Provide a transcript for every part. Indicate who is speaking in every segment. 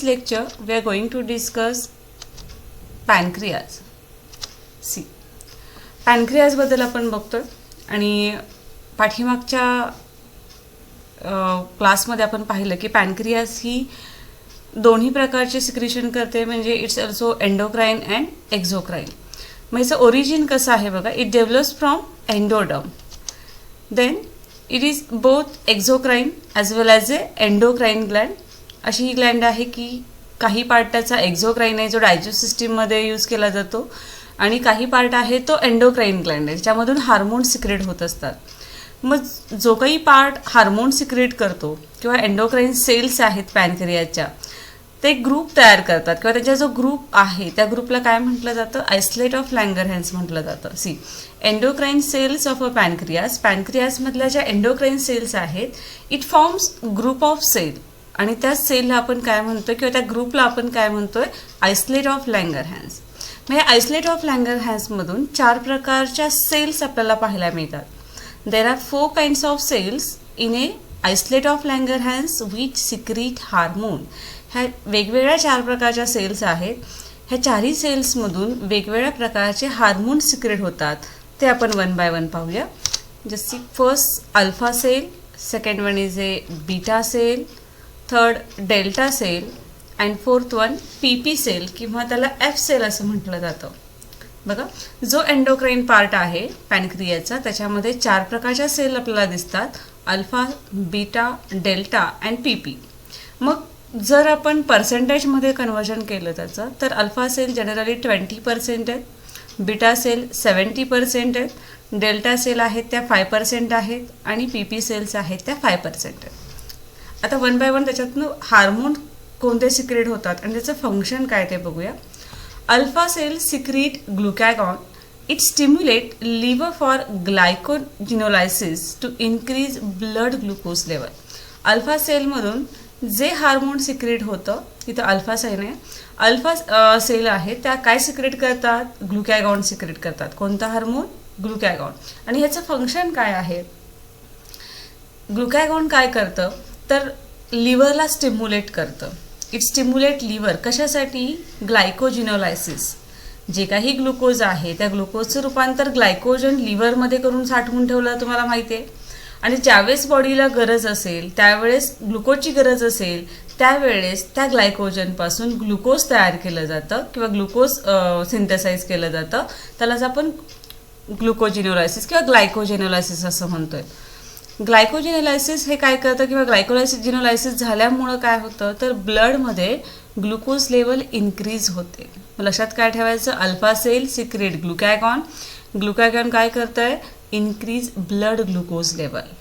Speaker 1: lecture we are going to discuss pancreas. See, pancreas बद्दल आपण बघतोय आणि पाठीमागच्या क्लासमध्ये आपण पाहिलं की पॅनक्रियास ही दोन्ही प्रकारचे सिक्रेशन करते, म्हणजे it's also endocrine and exocrine. मग याचं ओरिजिन कसं आहे बघा. It develops from endoderm, then it is both exocrine as well as endocrine gland. अशी ही ग्लँड आहे की काही पार्ट त्याचा एक्झोक्राइन आहे जो डायजेस्ट सिस्टीममध्ये यूज केला जातो, आणि काही पार्ट आहे तो एंडोक्राइन ग्लँड आहे ज्यामधून हार्मोन सिक्रेट होत असतात. मग जो काही पार्ट हार्मोन सिक्रेट करतो किंवा एंडोक्राइन सेल्स आहेत पॅनक्रियाच्या, ते ग्रुप तयार करतात किंवा त्याचा जो ग्रुप आहे त्या ग्रुपला काय म्हटलं जातं, आयसोलेट ऑफ लँगरहॅन्स म्हटलं जातं. See, endocrine cells of a pancreas, पॅनक्रियासमधल्या ज्या एंडोक्राइन सेल्स आहेत, it forms group of cell, आणि त्या सेलला आपण काय म्हणतोय किंवा त्या ग्रुपला आपण काय म्हणतोय, आयसोलेट ऑफ लँगरहॅन्स. म्हणजे आयसोलेट ऑफ लँगरहॅन्समधून 4 प्रकारच्या सेल्स आपल्याला पाहायला मिळतात. There are 4 kinds of cells in a isolate of Langerhans which secrete hormone. ह्या वेगवेगळ्या 4 प्रकारच्या सेल्स आहेत. ह्या 4ही सेल्समधून वेगवेगळ्या प्रकारचे हार्मोन सिक्रेट होतात. ते आपण वन बाय वन पाहूया. जसे first alpha cell, second one is a beta cell, third delta cell and fourth one PP cell किंवा त्याला F सेल असं म्हटलं जातं. बघा, जो एंडोक्राइन पार्ट आहे पॅनक्रियाचा त्याच्यामध्ये 4 प्रकारच्या सेल आपल्याला दिसतात, alpha, beta, delta and PP. मग जर आपण पर्सेंटेजमध्ये कन्वर्जन केलं त्याचं, तर अल्फा सेल जनरली 20% आहेत, बीटा सेल 70% आहेत, डेल्टा सेल आहेत त्या 5% आहेत, आणि PP सेल्स आहेत त्या 5% आहेत. आता वन बाय वन त्याच्यातनं हार्मोन कोणते सिक्रेट होतात आणि त्याचं फंक्शन काय ते बघूया. Alpha cell secrete glucagon. It stimulate liver for glycogenolysis to increase blood glucose level. Alpha सेलमधून जे हार्मोन सिक्रेट होतं, तिथं अल्फा सेल आहे, अल्फा सेल आहे त्या काय सिक्रेट करतात, ग्लुकॅगॉन सिक्रेट करतात. कोणता हार्मोन, ग्लुकॅगॉन. आणि ह्याचं फंक्शन काय आहे, ग्लुकॅगॉन काय करतं तर लिव्हरला स्टिम्युलेट करतं. इट स्टिम्युलेट लिव्हर कशासाठी, ग्लायकोजिनोलायसिस. जे काही ग्लुकोज आहे त्या ग्लुकोजचं रूपांतर ग्लायकोजन लिव्हरमध्ये करून साठवून ठेवलं तुम्हाला माहिती आहे, आणि ज्यावेळेस बॉडीला गरज असेल त्यावेळेस ग्लुकोजची गरज असेल त्यावेळेस त्या ग्लायकोजनपासून ग्लुकोज तयार केलं जातं किंवा ग्लुकोज सिंथेसाइज केलं जातं. त्यालाच आपण ग्लुकोजिनोलायसिस किंवा ग्लायकोजिनोलायसिस असं म्हणतोय. ग्लायकोजिनोलायसिस हे काय करतं किंवा ग्लायकोजिनोलायसिस झाल्यामुळं काय होतं तर ब्लडमध्ये ग्लुकोज लेवल इन्क्रीज होते. लक्षात काय ठेवायचं, alpha cell secrete glucagon. Glucagon काय करतं आहे, इन्क्रीज ब्लड ग्लुकोज लेवल.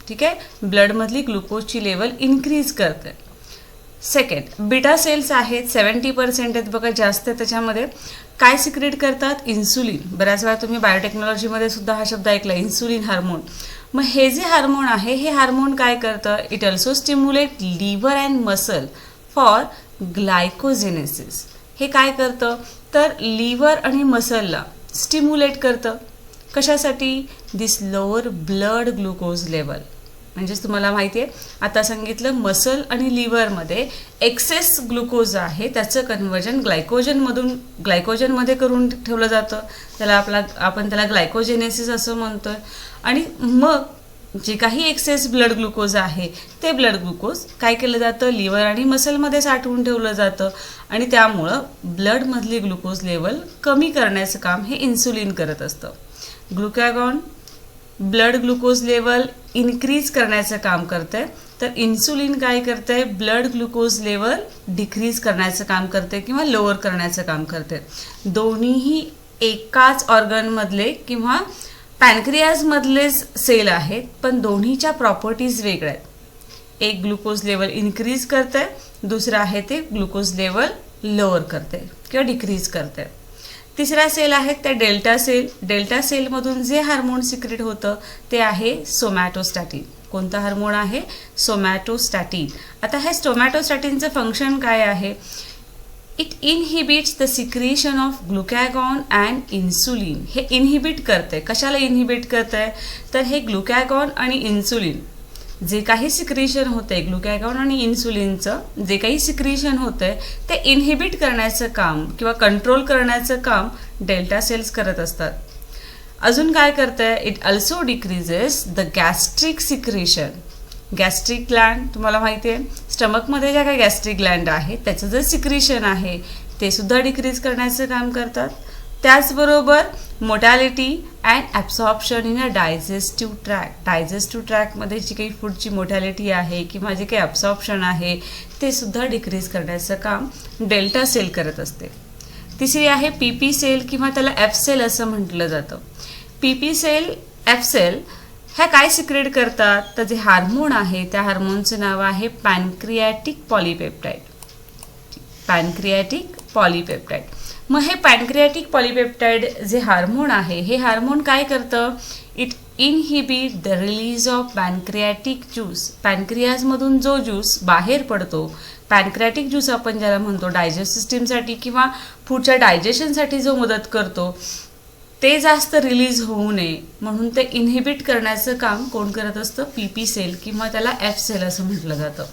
Speaker 1: ठीक आहे, ब्लडमधली ग्लुकोजची लेवल इन्क्रीज करते. सेकंड, बीटा सेल्स आहेत 70% आहेत बघा, जास्त आहे. त्याच्यामध्ये काय सिक्रेट करतात, इन्सुलिन. बऱ्याच वेळा तुम्ही बायोटेक्नॉलॉजीमध्ये सुद्धा हा शब्द ऐकला, इन्सुलिन हार्मोन. मग हे जे हार्मोन आहे हे हार्मोन काय करतं, it also stimulate liver and muscle for glycogenesis. हे काय करतं तर लिव्हर आणि मसलला स्टिम्युलेट करतं. कशासाठी, दिस लोअर ब्लड ग्लुकोज लेवल. म्हणजेच तुम्हाला माहिती आहे आता सांगितलं, मसल आणि लिव्हरमध्ये एक्सेस ग्लुकोज आहे त्याचं कन्वर्जन ग्लायकोजनमध्ये करून ठेवलं जातं. आपण त्याला ग्लायकोजेनेसिस असं म्हणतोय. आणि मग जे काही एक्सेस ब्लड ग्लुकोज आहे ते ब्लड ग्लुकोज काय केलं जातं, लिव्हर आणि मसलमध्ये साठवून ठेवलं जातं, आणि त्यामुळं ब्लडमधली ग्लुकोज लेवल कमी करण्याचं काम हे इन्सुलिन करत असतं. Glucagon blood glucose level increase करण्याचं काम करते, तर इन्सुलिन काय करते, ब्लड ग्लुकोज लेवल डिक्रीज करण्याचं काम करते किंवा लोअर करण्याचं काम करते. दोन्हीही एकाच ऑर्गनमधले किंवा पॅनक्रियाजमधलेच सेल आहेत, पण दोन्हीच्या प्रॉपर्टीज वेगळ्या आहेत. एक ग्लुकोज लेवल इन्क्रीज करते, दुसरं आहे ते ग्लुकोज लेवल लोअर करते किंवा डिक्रीज करते. तिसरा सेल आहे त्या डेल्टा सेल. डेल्टा सेलमधून जे हार्मोन सिक्रेट होतं ते आहे सोमॅटोस्टॅटिन. कोणता हार्मोन आहे, सोमॅटोस्टॅटिन. आता हे सोमॅटोस्टॅटिनचं फंक्शन काय आहे, it inhibits the secretion of glucagon and insulin. हे इनहिबिट करते. कशाला इनहिबिट करते तर हे ग्लुकॅगॉन आणि इन्सुलिन जे काही सिक्रिशन होते ग्लुकॅगॉन आणि इन्सुलिनचं जे काही सिक्रिशन होतंय ते इनहिबिट करण्याचं काम किंवा कंट्रोल करण्याचं काम डेल्टा सेल्स करत असतात. अजून काय करतंय, it also decreases the gastric secretion. Gastric Gland तुम्हाला माहिती आहे, स्टमकमध्ये ज्या काही गॅस्ट्रिक ग्लँड आहे त्याचं जे सिक्रिशन आहे ते सुद्धा डिक्रीज करण्याचं काम करतात. त्याचबरोबर motility and absorption in a digestive tract. Digestive ट्रॅकमध्ये जी काही फूडची मोटॅलिटी आहे किंवा जे काही ॲब्सॉर्प्शन आहे ते सुद्धा डिक्रीज करण्याचं काम डेल्टा सेल करत असते. तिसरी आहे पी पी सेल किंवा त्याला एफ सेल असं म्हटलं जातं. P P cell, F cell ह्या काय सिक्रेट करतात, तर जे हार्मोन आहे त्या हार्मोनचं नाव आहे पॅनक्रियाटिक पॉलिपेप्टाइड. Pancreatic polypeptide. मग हे पॅनक्रियाटिक पॉलिपेप्टाइड जे हार्मोन आहे हे हार्मोन काय करतं, it inhibit the release of pancreatic juice. पॅनक्रियाजमधून जो ज्यूस बाहेर पडतो, पॅनक्रियाटिक ज्यूस आपण ज्याला म्हणतो डायजेस्ट सिस्टीमसाठी किंवा फूडच्या डायजेशनसाठी जो मदत करतो, ते जास्त रिलीज होऊ नये म्हणून ते इनहिबिट करण्याचं काम कोण करत असतं, पी पी सेल किंवा त्याला एफ सेल असं म्हटलं जातं.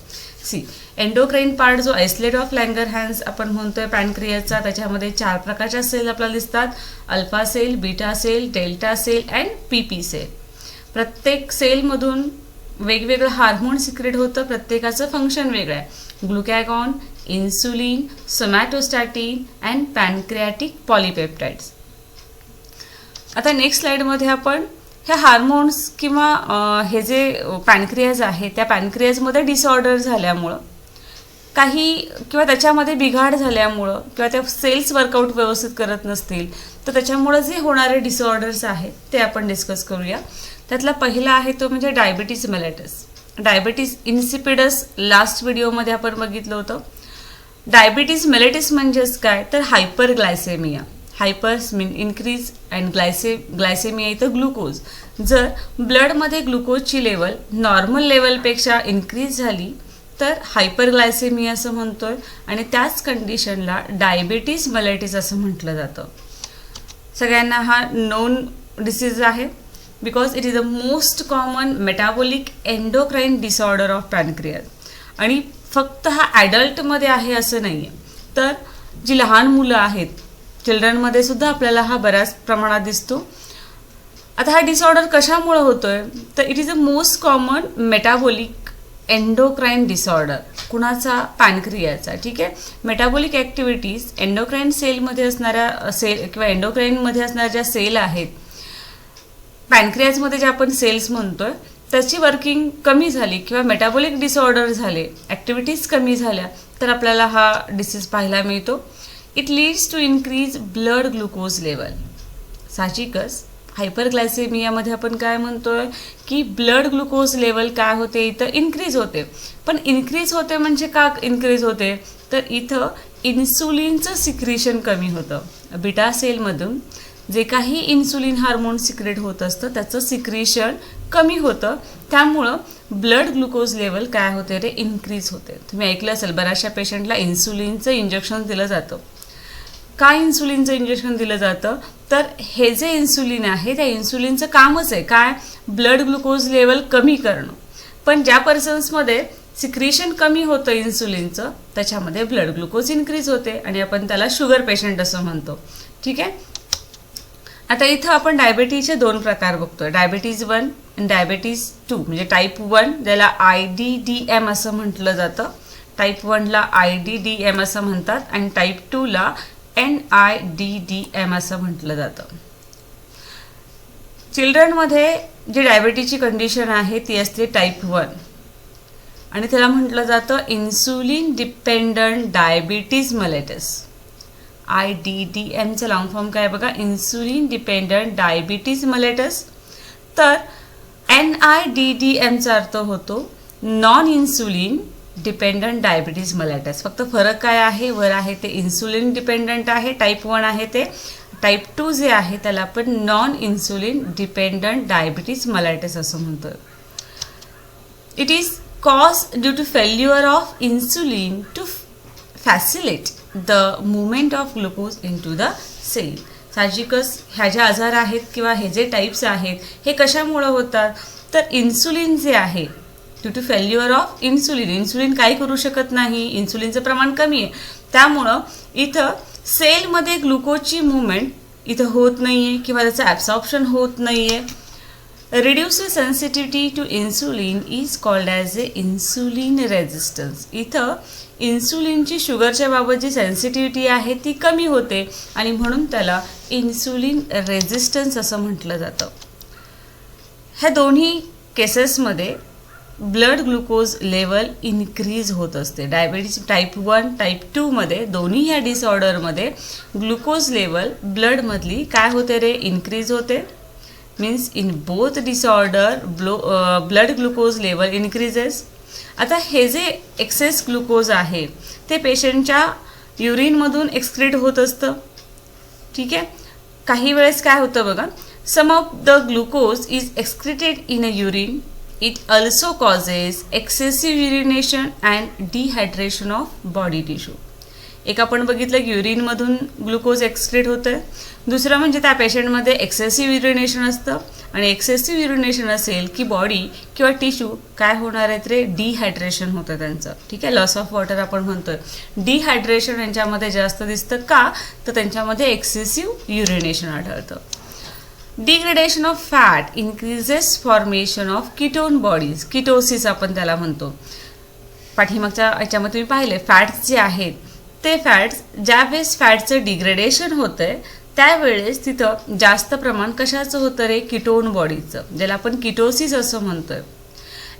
Speaker 1: सी एंडोक्राईन पार्ट जो आयसोलेट ऑफ लँगरहॅन्स आपण म्हणतोय पॅनक्रियाचा, त्याच्यामध्ये 4 प्रकारच्या सेल आपल्याला दिसतात, alpha cell, beta cell, delta cell and P P cell. प्रत्येक सेलमधून वेगवेगळं हार्मोन सिक्रेट होतं, प्रत्येकाचं फंक्शन वेगळं आहे. Glucagon, insulin, somatostatin and pancreatic polypeptides. आता नेक्स्ट स्लाइडमध्ये आपण ह्या हार्मोन्स किंवा हे जे पॅनक्रियाज आहे त्या पॅनक्रियाजमध्ये डिसऑर्डर झाल्यामुळं काही किंवा त्याच्यामध्ये बिघाड झाल्यामुळं किंवा त्या सेल्स वर्कआउट व्यवस्थित करत नसतील तर त्याच्यामुळं जे होणारे डिसऑर्डर्स आहेत ते आपण डिस्कस करूया. त्यातला पहिला आहे तो म्हणजे diabetes mellitus. Diabetes insipidus last व्हिडिओमध्ये आपण बघितलं होतं. डायबिटीज मेलिटस म्हणजेच काय, तर हायपरग्लायसेमिया. हायपर्स मीन इन्क्रीज अँड ग्लायसेमिया इथं ग्लुकोज. जर ब्लडमध्ये ग्लुकोजची लेवल नॉर्मल लेवलपेक्षा इन्क्रीज झाली तर हायपरग्लायसेमिया असं म्हणतोय आणि त्याच कंडिशनला डायबिटीज मेलिटस असं म्हटलं जातं. सगळ्यांना हा नोन डिसीज आहे because it is the most common metabolic endocrine disorder of pancreas. आणि फक्त हा ॲडल्टमध्ये आहे असं नाही आहे, तर जी लहान मुलं आहेत चिल्ड्रनमध्ये सुद्धा आपल्याला हा बऱ्याच प्रमाणात दिसतो. आता हा डिसऑर्डर कशामुळे होतोय, तर it is the most common metabolic endocrine disorder. कुणाचा, पॅनक्रियाचा. ठीक आहे. मेटाबॉलिक ॲक्टिव्हिटीज एंडोक्राईन सेलमध्ये असणाऱ्या सेल किंवा एंडोक्राईनमध्ये असणाऱ्या ज्या सेल आहेत पॅनक्रियाजमध्ये ज्या आपण सेल्स म्हणतोय त्याची वर्किंग कमी झाली किंवा मेटाबॉलिक डिसऑर्डर झाले, ॲक्टिव्हिटीज कमी झाल्या तर आपल्याला हा डिसीज पाहायला मिळतो. It leads to increase blood glucose level. साहजिकच हायपरग्लायसेमियामध्ये आपण काय म्हणतोय की ब्लड ग्लुकोज लेवल काय होते, इथं इन्क्रीज होते. पण इन्क्रीज होते म्हणजे का इन्क्रीज होते, तर इथं इन्सुलिनचं सिक्रिशन कमी होतं. बीटा सेलमधून जे काही इन्सुलिन हार्मोन सिक्रेट होत असतं त्याचं सिक्रिशन कमी होतं, त्यामुळं ब्लड ग्लुकोज लेवल काय होते रे, इन्क्रीज होते. तुम्ही ऐकलं असेल बऱ्याचशा पेशंटला इन्सुलिनचं इंजेक्शन दिलं जातं. काय इन्सुलिनचं इंजेक्शन दिलं जातं, तर हे जे इन्सुलिन आहे त्या इन्सुलिनचं कामच आहे काय, ब्लड ग्लुकोज लेवल कमी करणं. पण ज्या पर्सन्समध्ये सिक्रिशन कमी होतं इन्सुलिनचं त्याच्यामध्ये ब्लड ग्लुकोज इन्क्रीज होते आणि आपण त्याला शुगर पेशंट असं म्हणतो. ठीक आहे. आता इथं आपण डायबिटीजचे 2 प्रकार बघतोय, डायबिटीज 1 आणि डायबिटीज 2. म्हणजे टाईप 1 ज्याला IDDM असं म्हटलं जातं, टाईप 1ला IDDM असं म्हणतात आणि टाईप 2ला NIDDM असं म्हटलं जातं. चिल्ड्रनमध्ये जी डायबिटीजची कंडिशन आहे ती असते टाईप 1 आणि त्याला म्हटलं जातं इन्सुलिन डिपेंडंट डायबिटीज मेलिटस. IDDMचं लॉंग फॉर्म काय बघा, इन्सुलिन डिपेंडंट डायबिटीज मेलिटस. तर NIDDMचा अर्थ होतो non insulin dependent diabetes mellitus. फक्त फरक काय आहे, वर आहे ते इन्सुलिन डिपेंडंट आहे, टाईप 1 आहे ते. टाईप 2 जे आहे त्याला आपण non insulin dependent diabetes mellitus असं म्हणतो. It is cause due to failure of insulin to facilitate the movement of glucose in to the cell. साहजिकच ह्या ज्या आजार आहेत किंवा हे जे टाईप्स आहेत हे कशामुळं होतात, तर इन्सुलिन जे आहे due to failure of insulin. Insulin काही करू शकत नाही, इन्सुलिनचं प्रमाण कमी आहे, त्यामुळं इथं सेलमध्ये ग्लुकोजची मुवमेंट इथं होत नाही आहे किंवा त्याचं ॲब्सॉर्प्शन होत नाही आहे. Reduced sensitivity to insulin is called as a insulin resistance. इथं इन्सुलिनची शुगरच्या बाबत जी सेन्सिटिव्हिटी आहे ती कमी होते आणि म्हणून त्याला इन्सुलिन रेझिस्टन्स असं म्हटलं जातं. ह्या दोन्ही केसेसमध्ये ब्लड ग्लुकोज लेवल इन्क्रीज होत असते. डायबिटीज टाईप 1 टाईप 2 मध्ये दोन्ही ह्या डिसऑर्डरमध्ये ग्लुकोज लेवल ब्लडमधली काय होते रे, इन्क्रीज होते. means in both disorder blood glucose level increases. आता हे जे एक्सेस ग्लुकोज आहे ते पेशंटच्या युरिनमधून एक्सक्रीट होत असतं. ठीक आहे. काही वेळेस काय होतं बघा, some of the glucose is excreted in a urine. It also causes excessive urination and dehydration of body tissue. एक आपण बघितलं की युरिनमधून ग्लुकोज एक्सक्रीट होतं आहे, दुसरं म्हणजे त्या पेशंटमध्ये एक्सेसिव्ह युरिनेशन असतं आणि एक्सेसिव्ह युरिनेशन असेल की बॉडी किंवा टिश्यू काय होणार आहेत रे, डिहायड्रेशन होतं त्यांचं. ठीक आहे. लॉस ऑफ वॉटर आपण म्हणतोय. डिहायड्रेशन यांच्यामध्ये जास्त दिसतं का, तर त्यांच्यामध्ये एक्सेसिव्ह युरिनेशन आढळतं. Degradation of fat increases formation of ketone bodies. Ketosis आपण त्याला म्हणतो. पाठीमागच्या याच्यामध्ये तुम्ही पाहिले फॅट्स जे आहेत ते फॅट्स, ज्यावेळेस फॅटचं डिग्रेडेशन होतं आहे त्यावेळेस तिथं जास्त प्रमाण कशाचं होतं रे, कीटोन बॉडीचं, ज्याला आपण किटोसिस असं म्हणतोय.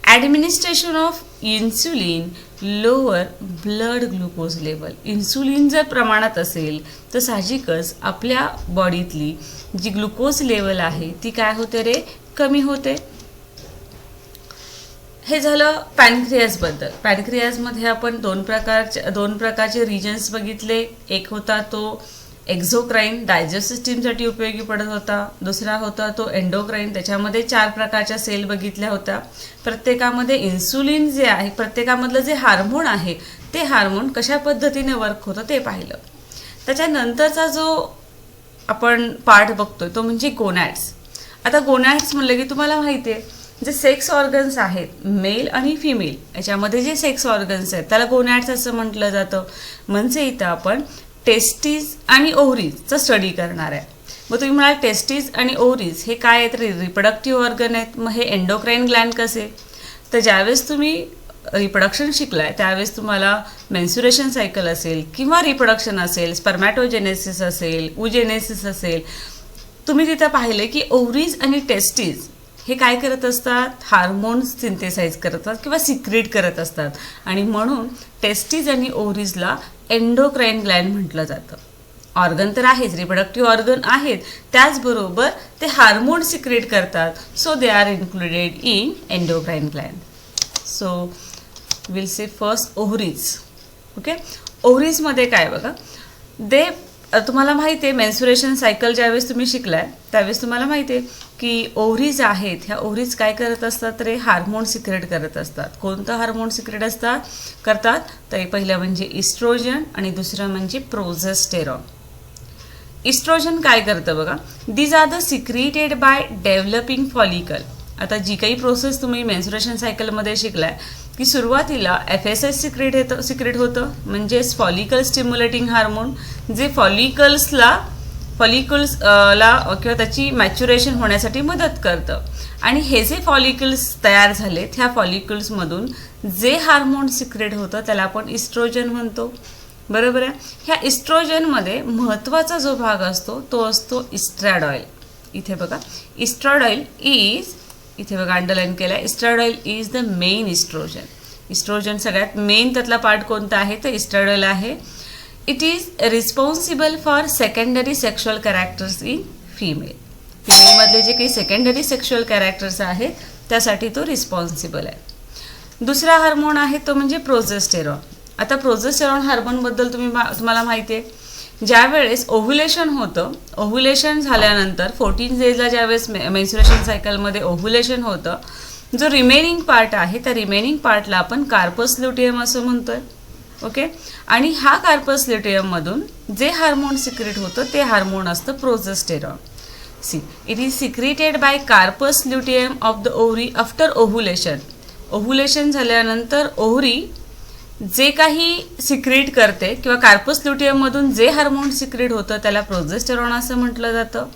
Speaker 1: Administration of insulin lower blood glucose level. Insulin जर प्रमाणात असेल तर साहजिकच आपल्या बॉडीतली जी ग्लुकोज लेवल आहे ती काय होते रे, कमी होते. हे झालं पॅनक्रियाजबद्दल. पॅनक्रियाजमध्ये आपण दोन प्रकारचे रिजन्स बघितले. एक होता तो एक्झोक्राईन, डायजेस्टिव्ह सिस्टीमसाठी उपयोगी पडत होता. दुसरा होता तो एंडोक्राईन, त्याच्यामध्ये 4 प्रकारच्या सेल बघितल्या होत्या. प्रत्येकामध्ये इन्सुलिन जे आहे, प्रत्येकामधलं जे हार्मोन आहे ते हार्मोन कशा पद्धतीने वर्क होतं ते पाहिलं. त्याच्यानंतरचा जो आपण पार्ट बघतोय तो म्हणजे गोनॅड्स. आता गोनॅड्स म्हणलं की तुम्हाला माहिती आहे जे सेक्स ऑर्गन्स आहेत मेल आणि फिमेल, याच्यामध्ये जे सेक्स ऑर्गन्स आहेत त्याला गोनॅड्स असं म्हटलं जातं. म्हणजे इथं आपण टेस्टीज आणि ओव्हरीजचा स्टडी करणार आहे. मग तुम्ही म्हणाल टेस्टीज आणि ओव्हरीज हे काय आहेत, रिप्रोडक्टिव्ह ऑर्गन आहेत. मग हे एंडोक्राईन ग्लॅन्ड कसे, तर ज्यावेळेस तुम्ही रिप्रोडक्शन शिकलाय त्यावेळेस तुम्हाला मेन्स्युरेशन सायकल असेल किंवा रिप्रोडक्शन असेल, स्पर्मॅटोजेनेसिस असेल, उजेनेसिस असेल, तुम्ही तिथं पाहिलं की ओव्हरीज आणि टेस्टीज हे काय करत असतात, हार्मोन्स सिंथेसाइज करतात किंवा सिक्रेट करत असतात आणि म्हणून टेस्टीज आणि ओव्हरीजला एंडोक्राईन ग्लॅन्ड म्हटलं जातं. ऑर्गन तर आहेच, रिप्रोडक्टिव्ह ऑर्गन आहेत, त्याचबरोबर ते हार्मोन सिक्रेट करतात. So they are included in endocrine gland. So will see first ovaries. Okay. ओव्हरीजमध्ये काय बघा, तुम्हाला माहिती आहे मेन्स्युरेशन सायकल ज्यावेळेस तुम्ही शिकलाय त्यावेळेस तुम्हाला माहिती आहे की ओव्हरीज आहेत, ह्या ओव्हरीज काय करत असतात रे, हार्मोन सिक्रेट करत असतात. कोणतं हार्मोन सिक्रेट करतात तर पहिलं म्हणजे इस्ट्रोजन आणि दुसरं म्हणजे प्रोजेस्टेरॉन. इस्ट्रोजन काय करतं बघा, these are the secreted by developing follicle. आता जी काही प्रोसेस तुम्ही मेन्स्युरेशन सायकलमध्ये शिकलाय की सुरुवातीला FSH सिक्रेट होतं, म्हणजेच फॉलिकल स्टिम्युलेटिंग हार्मोन, जे फॉलिकल्सला किंवा त्याची मॅच्युरेशन होण्यासाठी मदत करतं. आणि हे जे फॉलिकल्स तयार झालेत ह्या फॉलिकल्समधून जे हार्मोन सिक्रेट होतं त्याला आपण इस्ट्रोजन म्हणतो. बरोबर आहे. ह्या इस्ट्रोजनमध्ये महत्त्वाचा जो भाग असतो तो असतो इस्ट्रॅडॉइल. इथे बघा इस्ट्रॅडॉइल इज, इथे बघा अंडरलाईन केला आहे, estradiol is the main estrogen. Estrogen सगळ्यात मेन त्यातला पार्ट कोणता आहे तर इस्ट्रॅडॉइल आहे. It is responsible for secondary sexual characters in female. फिमेलमधले जे काही सेकंडरी सेक्शुअल कॅरेक्टर्स आहेत त्यासाठी तो रिस्पॉन्सिबल आहे. दुसरा हार्मोन आहे तो म्हणजे प्रोजेस्टेरॉन. आता प्रोजेस्टेरॉन हार्मोनबद्दल तुम्हाला माहिती आहे, ज्यावेळेस ओव्ह्युलेशन होतं, ओव्ह्युलेशन झाल्यानंतर 14 डेजला ज्यावेळेस मेन्स्युरेशन सायकलमध्ये ओव्ह्युलेशन होतं, जो रिमेनिंग पार्ट आहे त्या रिमेनिंग पार्टला आपण कार्पस ल्युटियम असं म्हणतोय. ओके. आणि हा कार्पस ल्युटियममधून जे हार्मोन सिक्रेट होतं ते हार्मोन असतं progesterone. See, it is secreted by corpus luteum of the ovary after ovulation. Ovulation झाल्यानंतर ओव्हरी जे काही सिक्रेट करते किंवा कार्पस ल्युटियममधून जे हार्मोन सिक्रेट होतं त्याला प्रोजेस्टेरॉन असं म्हटलं जातं.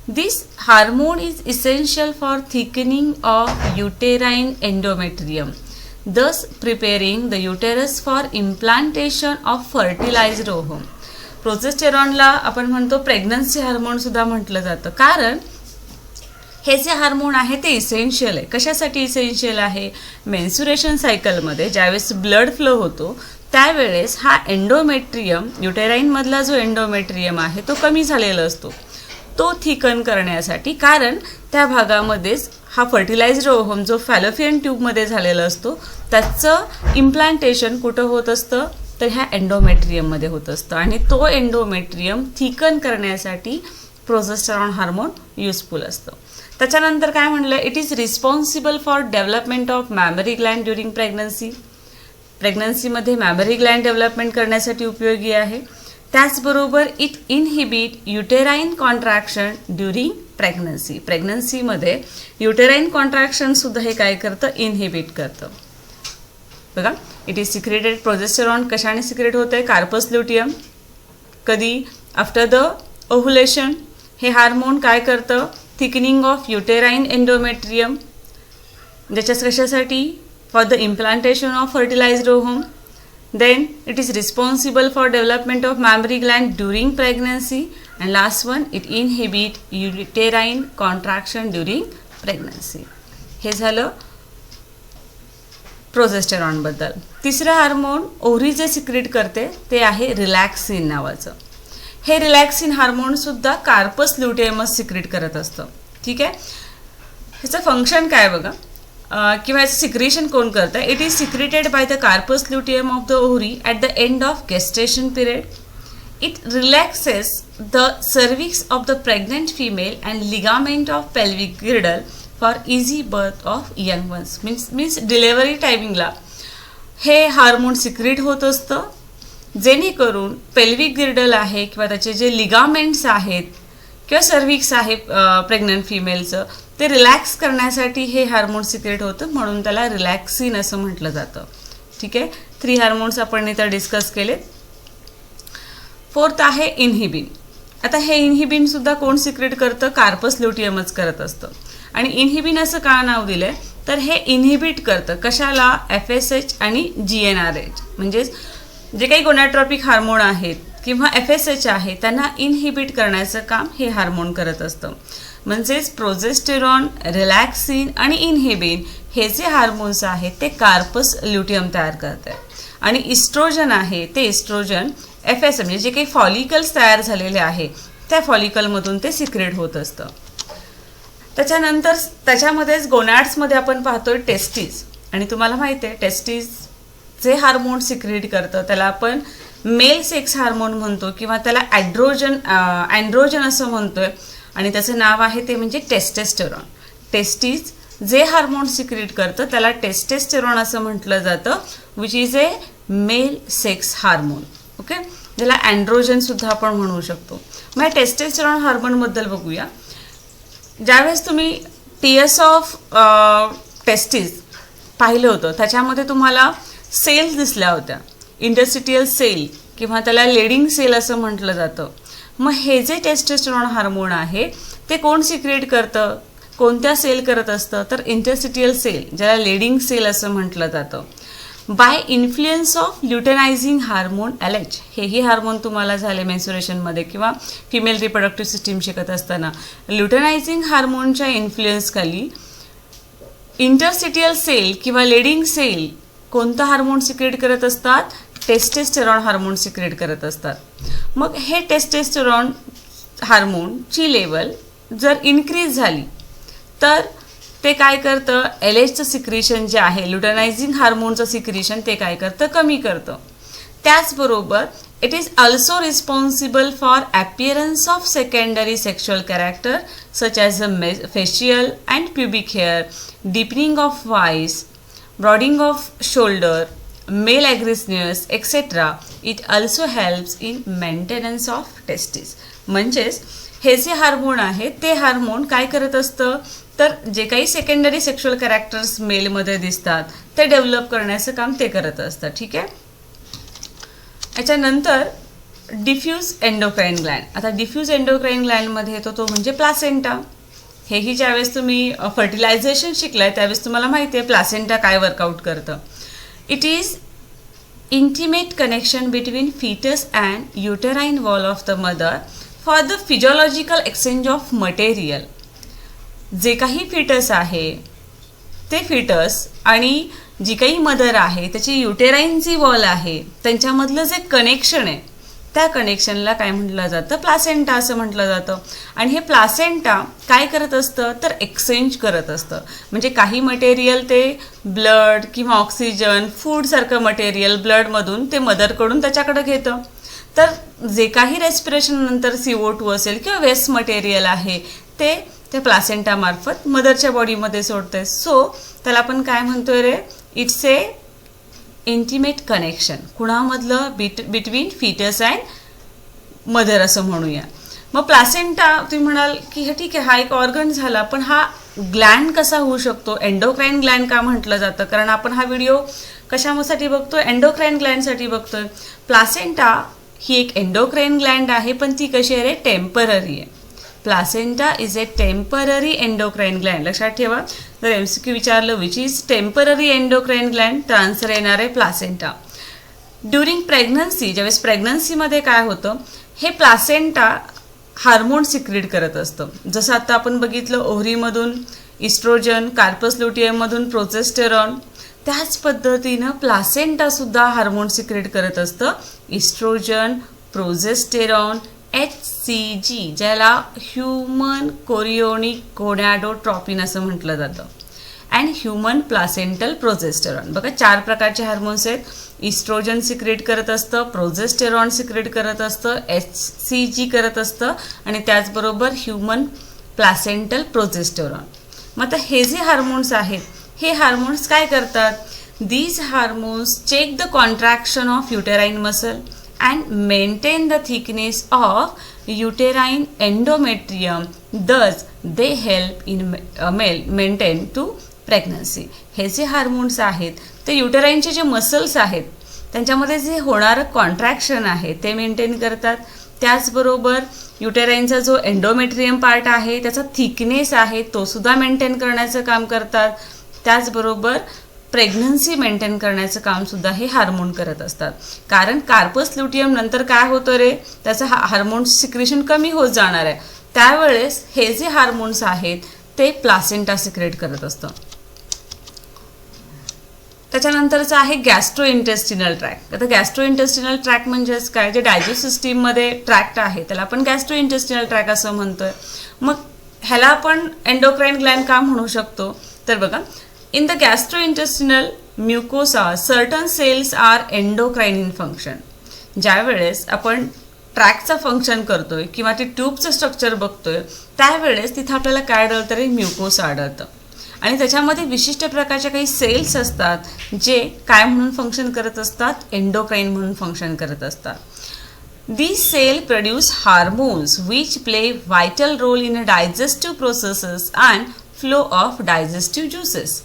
Speaker 1: This hormone is essential for thickening of uterine endometrium, thus preparing the uterus for implantation of fertilized ovum. प्रोजेस्टेरॉनला आपण म्हणतो प्रेग्नन्सी हार्मोन सुद्धा म्हटलं जातं, कारण हे जे हार्मोन आहे ते इसेन्शियल आहे. कशासाठी इसेन्शियल आहे? मेन्सुरेशन सायकलमध्ये ज्यावेळेस ब्लड फ्लो होतो त्यावेळेस हा एंडोमेट्रियम, युटेराईनमधला जो एंडोमेट्रियम आहे तो कमी झालेला असतो, तो थिकन करण्यासाठी. कारण त्या भागामध्येच हा फर्टिलाइज्ड ओव्हम जो फॅलोपियन ट्यूबमध्ये झालेला असतो त्याचं इम्प्लांटेशन कुठं होत असतं? तर ह्या एंडोमेट्रियममध्ये होत असतं, आणि तो एंडोमेट्रियम थिकन करण्यासाठी प्रोजेस्टेरॉन हार्मोन युजफुल असतं. त्याच्यानंतर काय म्हणलं? It is responsible for development of mammary gland during pregnancy. प्रेग्नन्सीमध्ये मॅमरी ग्लँड डेव्हलपमेंट करण्यासाठी उपयोगी आहे. त्याचबरोबर it inhibit uterine contraction during pregnancy. प्रेग्नन्सीमध्ये युटेराइन कॉन्ट्रॅक्शनसुद्धा हे काय करतं? इनहिबिट करतं. बघा, इट इज सिक्रेटेड. प्रोजेस्टेरॉन कशाने सिक्रेट होतं आहे? Corpus luteum. कधी? After the ovulation. हे हार्मोन काय करतं? Thickening of uterine endometrium. ज्याच्यास कशासाठी? For the implantation of fertilised ovum. Then it is responsible for development of mammary gland during pregnancy, and last one, it inhibit uterine contraction during pregnancy. हे झालं progesterone बद्दल. तिसरं hormone ovary जे secret करते ते आहे रिलॅक्सिन नावाचं. हे रिलॅक्सिन हार्मोन सुद्धा कार्पस ल्युटियमच सिक्रेट करत असतं. ठीक आहे. ह्याचं फंक्शन काय बघा, किंवा याचं सिक्रेशन कोण करतं? It is secreted by the corpus luteum of the ovary at the end of gestation period. It relaxes the cervix of the pregnant female and ligament of pelvic girdle for easy birth of young ones. Means delivery टायमिंगला हे hormone secret होत असतं, जेणेकरून pelvic गिर्डल आहे किंवा त्याचे जे ligaments आहेत किंवा सर्विक्स आहे प्रेग्नंट फिमेलचं, ते रिलॅक्स करण्यासाठी हे हार्मोन सिक्रेट होतं, म्हणून त्याला रिलॅक्सिन असं म्हटलं जातं. ठीक आहे. 3 हार्मोन्स आपण इथं डिस्कस केले. फोर्थ आहे इनहिबिन. आता हे इनहिबिनसुद्धा कोण सिक्रेट करतं? कार्पस ल्युटियमच करत असतं. आणि इनहिबिन असं का नाव दिलं आहे? तर हे इनहिबिट करतं कशाला? FSH आणि GnRH. म्हणजेच जे काही गोनॅट्रॉपिक हार्मोन आहेत किंवा FSH आहे त्यांना इनहिबिट करण्याचं काम हे हार्मोन करत असतं. म्हणजेच प्रोजेस्टेरॉन, रिलॅक्सिन आणि इनहिबिन हे जे हार्मोन्स आहेत ते कार्पस ल्युटियम तयार करतात. आणि इस्ट्रोजन आहे ते इस्ट्रोजन FSH म्हणजे जे काही फॉलिकल्स तयार झालेले आहे त्या फॉलिकलमधून ते सिक्रेट होत असतं. त्याच्यानंतर त्याच्यामध्येच गोनॅड्समध्ये आपण पाहतोय टेस्टिस. आणि तुम्हाला माहिती आहे टेस्टिस जे हार्मोन सिक्रेट करतं त्याला आपण मेल सेक्स हार्मोन म्हणतो किंवा त्याला अँड्रोजन असं म्हणतोय, आणि त्याचं नाव आहे ते म्हणजे टेस्टेस्टेरॉन. टेस्टिस जे हार्मोन सिक्रेट करतं त्याला टेस्टेस्टेरॉन असं म्हटलं जातं, which is a male sex hormone. Okay. ज्याला अँड्रोजनसुद्धा आपण म्हणू शकतो. मग या टेस्टेस्टेरॉन हार्मोनबद्दल बघूया. ज्यावेळेस तुम्ही TS ऑफ टेस्टिस पाहिलं होतं त्याच्यामध्ये तुम्हाला सेल्स दिसल्या होत्या, इंटरस्टिशियल सेल किंवा त्याला लेडिंग सेल असं म्हटलं जातं. मग हे जे टेस्टोस्टेरॉन हार्मोन आहे ते कोण सिक्रेट करतं? कोणत्या सेल करत असतं? तर इंटरस्टिशियल सेल, ज्याला लेडिंग सेल असं म्हटलं जातं. By influence of luteinizing hormone LH. हेही हार्मोन तुम्हाला झाले मेन्सुरेशनमध्ये किंवा फिमेल रिप्रोडक्टिव्ह सिस्टीम शिकत असताना. ल्युटेनायझिंग हार्मोनच्या इन्फ्लुएन्सखाली इंटरस्टिशियल सेल किंवा लेडिंग सेल कोणतं हार्मोन सिक्रेट करत असतात? टेस्टेस्टेरॉन हार्मोन सिक्रेट करत असतात. मग हे टेस्टेस्टेरॉन हार्मोनची लेवल जर इन्क्रीज झाली तर ते काय करतं? LHचं सिक्रेशन जे आहे, ल्युटेनायझिंग हार्मोनचं सिक्रेशन ते काय करतं? कमी करतं. त्याचबरोबर it is also responsible for appearance of secondary sexual character such as the facial and pubic hair, deepening of voice, broadening of shoulder, male aggressiveness etcetera. It also helps in maintenance of testis. म्हणजेच हे जे hormone आहे ते hormone काय करत असतं? तर जे काही सेकंडरी सेक्शुअल कॅरेक्टर्स मेलमध्ये दिसतात ते डेव्हलप करण्याचं काम ते करत असतात. ठीक आहे. याच्यानंतर डिफ्यूज एंडोक्राइन ग्लँड. आता डिफ्यूज एंडोक्राइन ग्लँडमध्ये येतो तो म्हणजे प्लासेंटा. हेही ज्यावेळेस तुम्ही फर्टिलायझेशन शिकलाय त्यावेळेस तुम्हाला माहिती आहे प्लासेंटा काय वर्कआउट करतं. It is intimate connection between fetus and uterine wall of the mother for the physiological exchange of material. जे काही फिटस आहे ते फिटस आणि जी काही मदर आहे त्याची युटेराइन जी वॉल आहे त्यांच्यामधलं जे कनेक्शन आहे त्या कनेक्शनला काय म्हटलं जातं, प्लासेंटा असं म्हटलं जातं. आणि हे प्लासेंटा काय करत असतं तर एक्सचेंज करत असतं. म्हणजे काही मटेरियल ते ब्लड किंवा ऑक्सिजन फूडसारखं मटेरियल ब्लडमधून ते मदरकडून त्याच्याकडे घेतं. तर जे काही रेस्पिरेशन नंतर CO2 असेल किंवा वेस्ट मटेरियल आहे ते त्या प्लासेंटामार्फत मदरच्या बॉडीमध्ये सोडते. सो त्याला आपण काय म्हणतोय रे, इट्स ए इंटिमेट कनेक्शन कुणामधलं बिटवीन फिटस अँड मदर असं म्हणूया. मग प्लासेंटा तुम्ही म्हणाल की हे ठीक आहे हा एक ऑर्गन झाला, पण हा ग्लँड कसा होऊ शकतो, एंडोक्राइन ग्लँड का म्हटलं जातं, कारण आपण हा व्हिडिओ कशासाठी बघतोय, एंडोक्राइन ग्लँडसाठी बघतोय. प्लासेंटा ही एक एंडोक्राइन ग्लँड आहे पण ती कशी आहे रे, टेम्पररी आहे. Placenta is a temporary endocrine Gland. लक्षात ठेवा, जर MCQ विचारलं which is temporary endocrine Gland तर आन्सर येणार आहे प्लासेंटा. ड्युरिंग प्रेग्नन्सी, ज्यावेळेस प्रेग्नन्सीमध्ये काय होतं, हे प्लासेंटा हार्मोन सिक्रीट करत असतं. जसं आता आपण बघितलं ओव्हरीमधून इस्ट्रोजन, कार्पस ल्युटियममधून प्रोजेस्टेरॉन, त्याच पद्धतीनं प्लासेंटासुद्धा हार्मोन सिक्रीट करत असतं. इस्ट्रोजन, प्रोजेस्टेरॉन, HCG, ज्याला ह्युमन कोरियोनिक गोनॅडोट्रॉपिन असं म्हटलं जातं, अँड ह्युमन प्लासेंटल प्रोजेस्टेरॉन. बघा 4 प्रकारचे हार्मोन्स आहेत. इस्ट्रोजन सिक्रेट करत असतं, प्रोजेस्टेरॉन सिक्रेट करत असतं, HCG करत असतं आणि त्याचबरोबर ह्युमन प्लासेंटल प्रोजेस्टेरॉन. मग आता हे जे हार्मोन्स आहेत हे हार्मोन्स काय करतात, these hormones check the contraction of uterine muscle and maintain the thickness of uterine endometrium. Thus, they help in maintain to pregnancy. हे जे हार्मोन्स आहेत ते युटेराइनचे जे मसल्स आहेत त्यांच्यामध्ये जे होणारं कॉन्ट्रॅक्शन आहे ते मेंटेन करतात. त्याचबरोबर युटेराइनचा जो एंडोमेट्रियम पार्ट आहे त्याचा थिकनेस आहे तो सुद्धा मेंटेन करण्याचं काम करतात. त्याचबरोबर प्रेग्नन्सी मेंटेन करण्याचं काम सुद्धा हे हार्मोन करत असतात. कारण कार्पस ल्युटियम नंतर काय होतं रे, त्याचं हार्मोन सिक्रेशन कमी होत जाणार आहे. त्यावेळेस हे जे हार्मोन्स आहेत ते प्लासेंटा सिक्रेट करत असतं. त्याच्यानंतरचं आहे गॅस्ट्रो इंटेस्टिनल ट्रॅक्ट. आता गॅस्ट्रो इंटेस्टिनल ट्रॅक्ट म्हणजेच काय, जे डायजेस्ट सिस्टीममध्ये ट्रॅक्ट आहे त्याला आपण गॅस्ट्रो इंटेस्टिनल ट्रॅक्ट असं म्हणतोय. मग ह्याला आपण एंडोक्राइन ग्लँड का म्हणू शकतो, तर बघा, in the gastrointestinal mucosa certain cells are endocrine in function. ज्या वेळेस आपण ट्रॅकचा फंक्शन करतोय किंवा ती ट्यूबचं स्ट्रक्चर बघतोय त्यावेळेस तिथं आपल्याला काय आढळतं रे, म्युकोसा आढळतं. आणि त्याच्यामध्ये विशिष्ट प्रकारच्या काही सेल्स असतात जे काय म्हणून फंक्शन करत असतात, एंडोक्राइन म्हणून फंक्शन करत असतात. These cells produce hormones which play vital role in digestive processes and flow of digestive juices.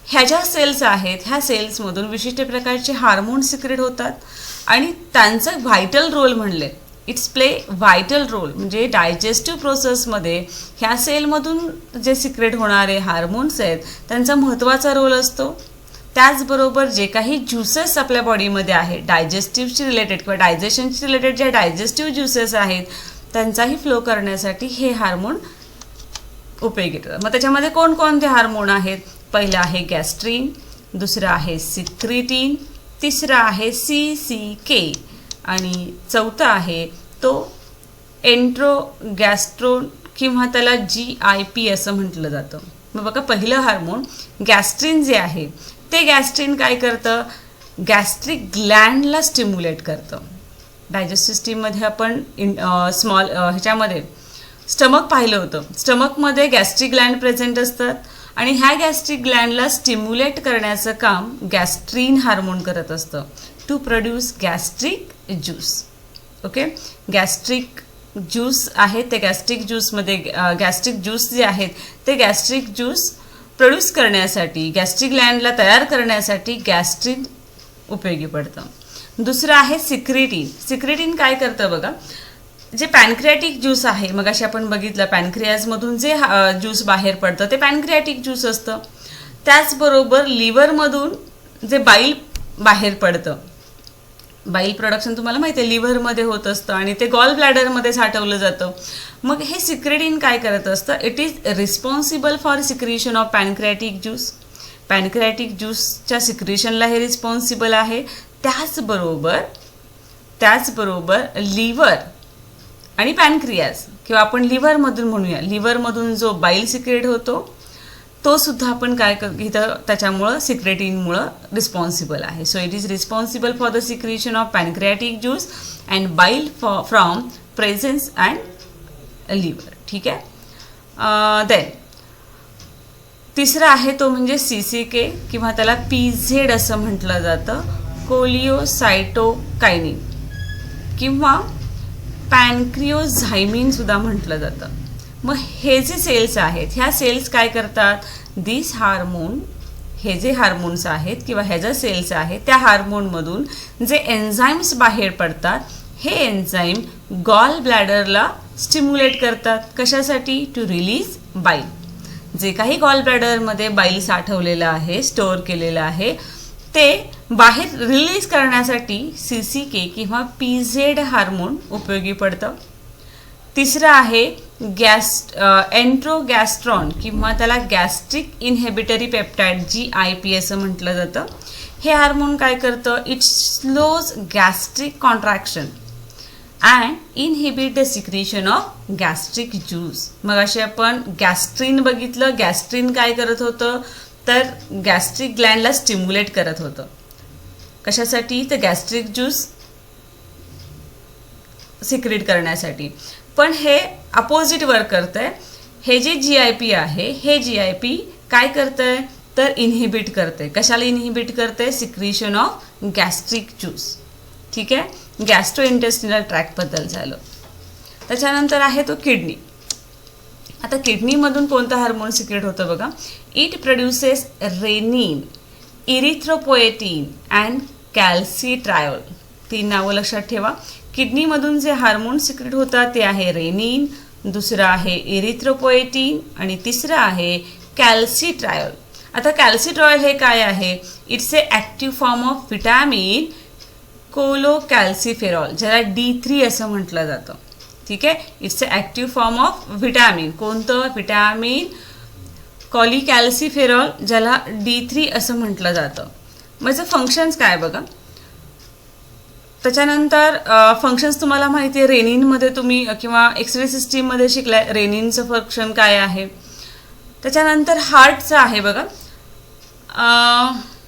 Speaker 1: ह्या ज्या सेल्स आहेत ह्या सेल्समधून विशिष्ट प्रकारचे हार्मोन सिक्रेट होतात आणि त्यांचं व्हायटल रोल म्हणले, इट्स प्ले व्हायटल रोल, म्हणजे डायजेस्टिव्ह प्रोसेसमध्ये ह्या सेलमधून जे सिक्रेट होणारे हार्मोन्स आहेत त्यांचा महत्त्वाचा रोल असतो. त्याचबरोबर जे काही ज्युसेस आपल्या बॉडीमध्ये आहेत डायजेस्टिव्हशी रिलेटेड किंवा डायजेशनशी रिलेटेड जे डायजेस्टिव्ह ज्युसेस आहेत त्यांचाही फ्लो करण्यासाठी हे हार्मोन उपयोगी येतात. मग त्याच्यामध्ये कोणकोणते हार्मोन आहेत, पहिलं आहे गॅस्ट्रीन, दुसरं आहे सिक्रिटीन, तिसरं आहे CCK आणि चौथा आहे तो एंट्रोगॅस्ट्रोन किंवा त्याला GIP असं म्हटलं जातं. मग बघा, पहिलं हार्मोन गॅस्ट्रीन जे आहे ते गॅस्ट्रीन काय करतं, गॅस्ट्रिक ग्लँडला स्टिम्युलेट करतं. डायजेस्ट सिस्टीममध्ये आपण ह्याच्यामध्ये स्टमक पाहिलं होतं, स्टमकमध्ये गॅस्ट्रिक ग्लँड प्रेझेंट असतात आणि ह्या गॅस्ट्रिक ग्लँडला स्टिम्युलेट करण्याचं काम गॅस्ट्रीन हार्मोन करत असतं to produce gastric juice. Okay, gastric juice आहेत ते गॅस्ट्रिक ज्यूसमध्ये गॅस्ट्रिक ज्यूस जे आहेत ते गॅस्ट्रिक ज्यूस प्रोड्यूस करण्यासाठी, गॅस्ट्रिक ग्लँडला तयार करण्यासाठी गॅस्ट्रिन उपयोगी पडतं। दुसरं आहे सिक्रेटिन। सिक्रेटिन काय करतं बघा, जे पॅनक्रियाटिक ज्यूस आहे, मग अशी आपण बघितलं पॅनक्रियाजमधून जे ज्यूस बाहेर पडतं ते पॅनक्रियाटिक ज्यूस असतं। त्याचबरोबर लिव्हरमधून जे बाईल बाहेर पडतं, बाईल प्रोडक्शन तुम्हाला माहिती आहे लिव्हरमध्ये होत असतं आणि ते गॉल ब्लॅडरमध्ये साठवलं जातं। मग हे सिक्रेटिन काय करत असतं, it is responsible for secretion of pancreatic juice. Pancreatic ज्यूसच्या सिक्रिशनला हे रिस्पॉन्सिबल आहे। त्याचबरोबर लिव्हर आणि पॅनक्रियाज किंवा आपण लिव्हरमधून म्हणूया, लिव्हरमधून जो बाईल सिक्रेट होतो तो सुद्धा आपण काय इथं त्याच्यामुळं सिक्रेटिनमुळं रिस्पॉन्सिबल आहे। So it is responsible for the secretion of pancreatic juice and बाईल फ्रॉम प्रेझेन्स अँड लिव्हर। ठीक आहे। देन तिसरा आहे तो म्हणजे CCK किंवा त्याला PZ असं म्हटलं जातं, कोलिओसाइटोकायनिन किंवा पॅनक्रिओझायमिन सुद्धा म्हटलं जातं। मग हे जे सेल्स आहेत, ह्या सेल्स काय करतात, दिस हार्मोन, हे जे हार्मोन्स आहेत किंवा ह्या ज्या सेल्स आहेत त्या हार्मोनमधून जे एन्झाईम्स बाहेर पडतात, हे एन्झाईम गॉल ब्लॅडरला स्टिम्युलेट करतात। कशासाठी, टू रिलीज बाईल। जे काही गॉल ब्लॅडरमध्ये बाईल साठवलेलं आहे, स्टोअर केलेलं आहे, ते बाहेर रिलीज करण्यासाठी CCK किंवा PZ हार्मोन उपयोगी पडतं। तिसरं आहे एन्ट्रोगॅस्ट्रॉन किंवा त्याला गॅस्ट्रिक इनहिबिटरी पेप्टाइड GIP असं म्हटलं जातं। हे हार्मोन काय करतं, it slows gastric contraction and inhibit the secretion of gastric juice. मग असे आपण गॅस्ट्रिन बघितलं, गॅस्ट्रिन काय करत होतं तर गॅस्ट्रिक ग्लँडला स्टिम्युलेट करत होतं। कशासाठी, तर गॅस्ट्रिक ज्यूस सिक्रेट करण्यासाठी। पण हे अपोजिट वर्क करतंय, हे जे GIP आहे हे GIP काय करतंय तर इनहिबिट करते। कशाला इनहिबिट करते, सिक्रेशन ऑफ गॅस्ट्रिक ज्यूस। ठीक आहे, गॅस्ट्रो इंटेस्टिनल ट्रॅक्टबद्दल झालं। त्याच्यानंतर आहे तो किडनी। आता किडनीमधून कोणतं हार्मोन सिक्रेट होतं बघा, it produces renin, erythropoietin and calcitriol. 3 नावं लक्षात ठेवा। किडनीमधून जे हार्मोन सिक्रेट होतात ते आहे रेनिन, दुसरं आहे इरिथ्रोपोएटिन आणि तिसरं आहे कॅल्सिट्रायोल। आता कॅल्सिट्रायोल हे काय आहे, it's a active form of vitamin cholecalciferol, ज्याला D3 असं म्हटलं जातं। ठीक आहे, it's a active form of vitamin, कोणतं, विटॅमिन कॉलिकॅल्सिफेरॉल, ज्याला D3 असं म्हटलं जातं। म्हणजे फंक्शन्स काय बघा, त्याच्यानंतर फंक्शन्स तुम्हाला माहिती आहे, रेनिनमध्ये तुम्ही किंवा एक्सरे सिस्टीममध्ये शिकलाय रेनिनचं फंक्शन काय आहे। त्याच्यानंतर हार्टचं आहे बघा,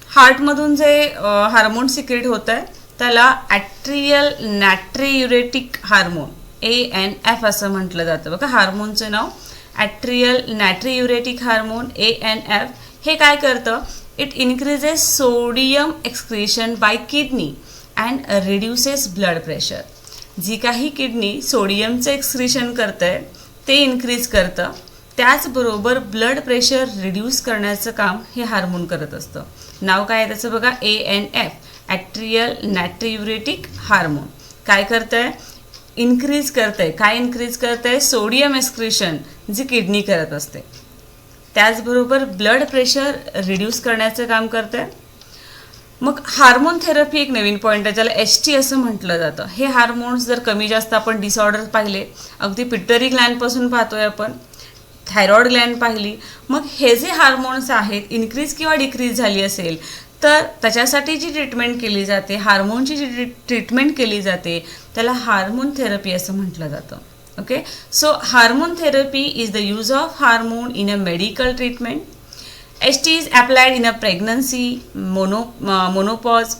Speaker 1: हार्टमधून जे हार्मोन सिक्रेट होत आहे त्याला ॲट्रियल नॅट्रियुरेटिक हार्मोन ANF असं म्हटलं जातं बघा। हार्मोनचं नाव ॲट्रियल नॅट्रियुरेटिक हार्मोन ANF। हे काय करतं, it increases sodium excretion by kidney and reduces blood pressure. जी काही किडनी सोडियमचं एक्सक्रीशन करते ते इन्क्रीज करतं, त्याचबरोबर ब्लड प्रेशर रिड्यूस करण्याचं काम हे हार्मोन करत असतं। नाव काय आहे त्याचं बघा, ANF, ॲट्रियल नॅट्रियुरेटिक हार्मोन। काय करतंय, इन्क्रीज करतंय, काय इन्क्रीज करतंय, सोडियम एक्सक्रीशन जी किडनी करत असते, त्याचबरोबर ब्लड प्रेशर रिड्यूस करण्याचं काम करतंय। मग हार्मोन थेरपी एक नवीन पॉईंट आहे, ज्याला HT असं म्हटलं जातं। हे हार्मोन्स जर कमी जास्त आपण डिसऑर्डर पाहिले, अगदी पिट्युटरी ग्लँडपासून पाहतोय आपण, थायरॉइड ग्लँड पाहिली, मग हे जे हार्मोन्स आहेत इन्क्रीज किंवा डिक्रीज झाली असेल तर त्याच्यासाठी जी ट्रीटमेंट केली जाते, हार्मोनची जी ट्रीटमेंट केली जाते त्याला हार्मोन थेरपी असं म्हटलं जातं। Okay, so hormone therapy is the use of hormone in a medical treatment. HT is applied in a pregnancy, menopause,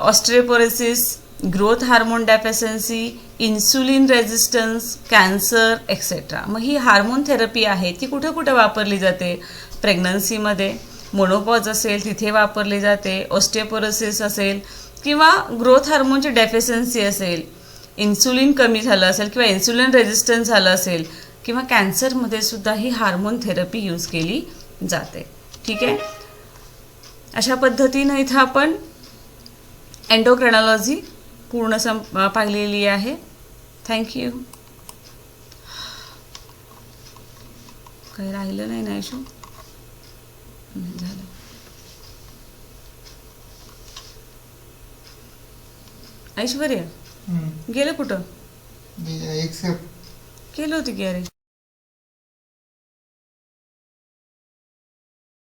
Speaker 1: osteoporosis, growth hormone deficiency, insulin resistance, cancer, etc. मग ही hormone therapy आहे ती कुठे कुठे वापरली जाते, प्रेग्नन्सीमध्ये, मोनोपॉज असेल तिथे वापरली जाते, ऑस्टिओपोरोसिस असेल किंवा ग्रोथ हार्मोनची डेफिशियन्सी असेल इन्सुलिन कमी झालं असेल किंवा इन्सुलिन रेझिस्टन्स झालं असेल किंवा कॅन्सरमध्ये सुद्धा ही हार्मोन थेरपी यूज केली जाते. ठीक आहे. अशा पद्धतीनं इथं आपण एंडोक्रायनॉलॉजी पूर्ण पाहिलेली आहे. थँक्यू. काही राहिलं नाही ना इशू? झालं. ऐश्वर्या गेलं कुठं?
Speaker 2: एक्सेप्ट
Speaker 1: केलं होती की अरे